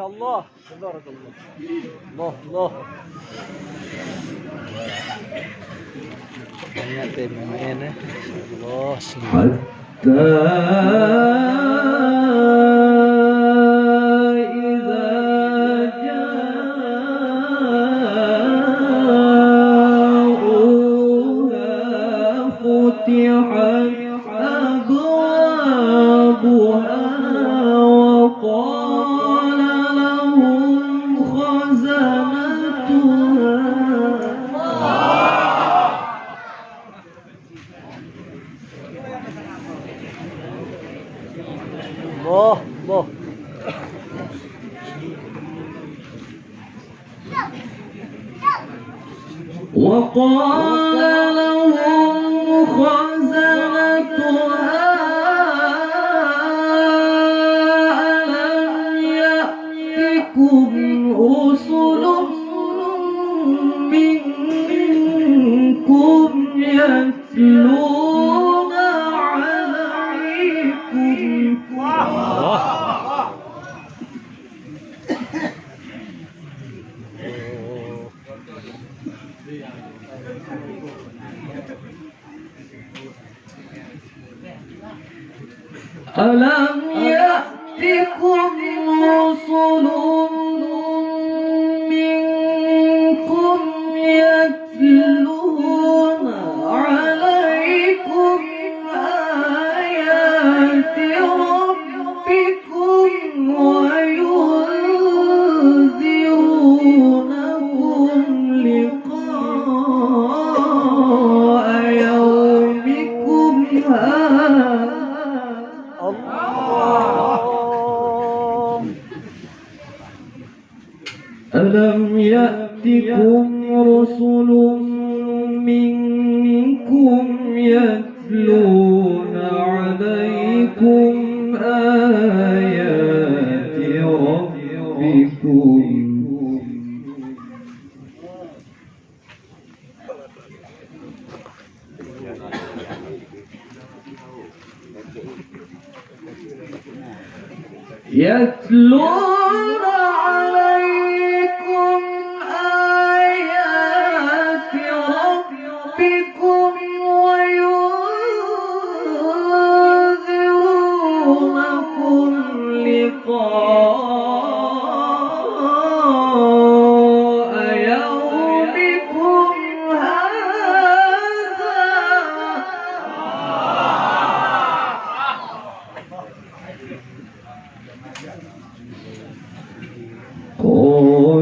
الله تبارك الله. الله الله. Banyak pemain Allah الله. وقال لهم خزنتها ألم يأتكم رسل منكم يتلون عليكم ألم يأتكم رسل منكم يتلون عليكم آيات ربكم وينذرونكم لقاء يومكم هذا. ألم يأتكم رسل منكم يتلون عليكم آيات ربكم يتلون عليكم آيات ربكم وينذرونكم لقاء يومكم هذا.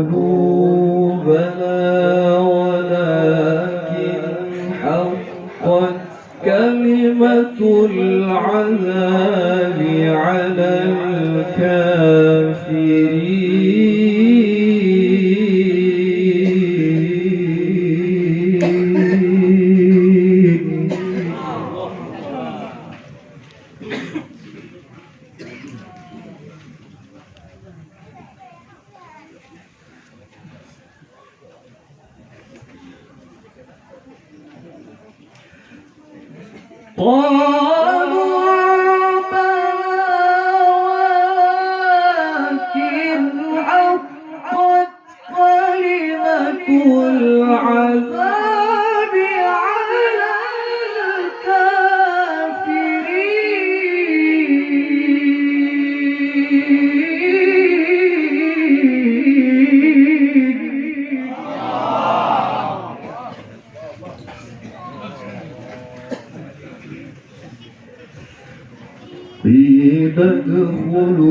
قالوا بلى ولكن حقت كلمة العذاب على الكافرين. قالوا ولكن حقت كلمة العذاب على قيل ادخلوا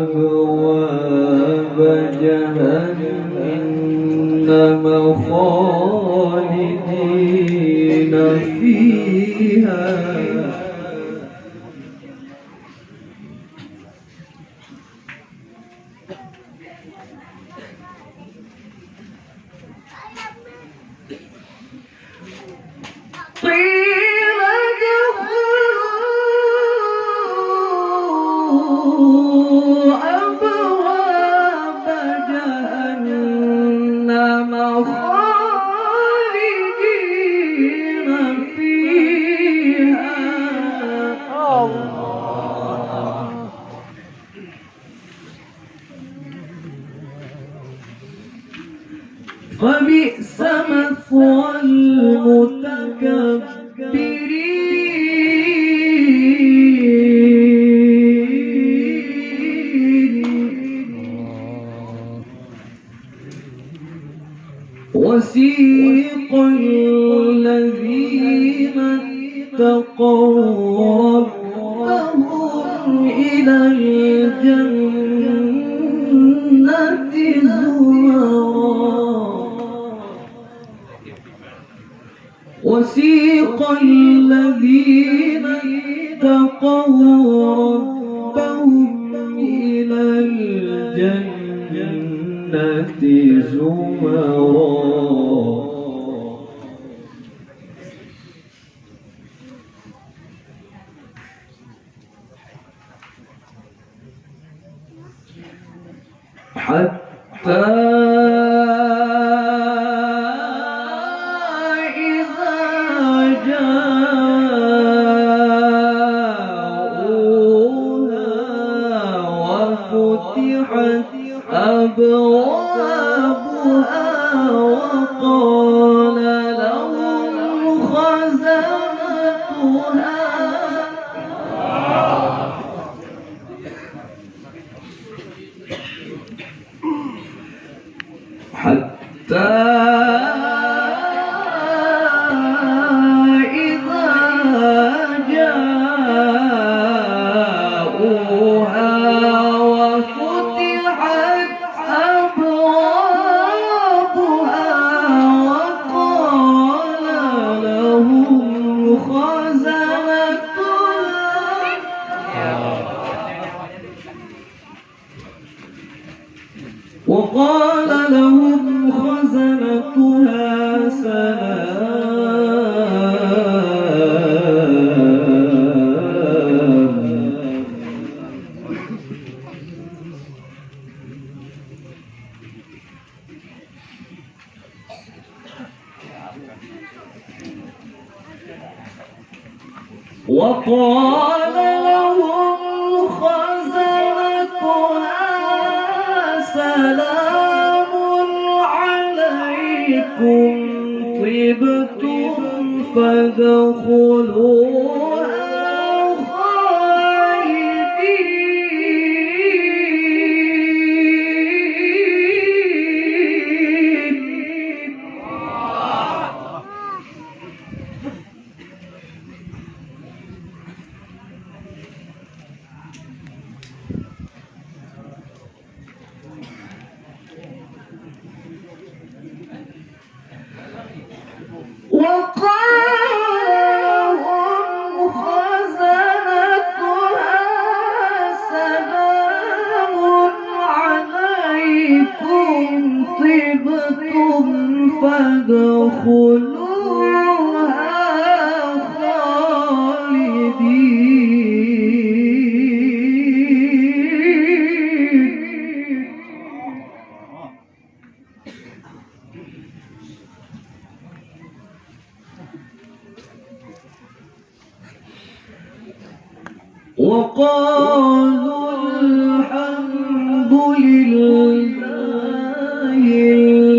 أبواب جهنم خالدين فيها قيل ادخلوا أبواب جهنم خالدين فيها فبئس مثوى المتكبرين وسيق الذين اتقوا ربهم إلى الجنة وسيق الذين اتقوا ربهم إلى الجنة زمرا حتى أبوابها وقال لهم خزنتها حتى إذا جاءوها وفتحت أبوابها وقال لهم خزنتها سلام وقال لهم خزنتها سلام عليكم طبتم فادخلوها وقال لهم خزنتها سلام عليكم طبتم فادخلوها خالدين وقالوا الحمد لله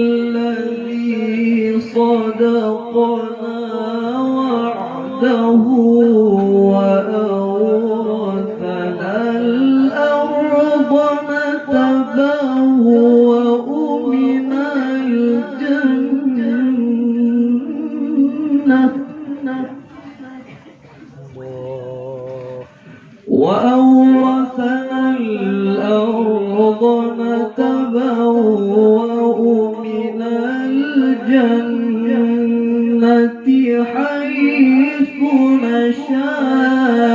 الذي صدقنا وعده وأورثنا الأرض نتبوأ من الجنة وأورثنا نتبوأ من الجنة حيث نشاء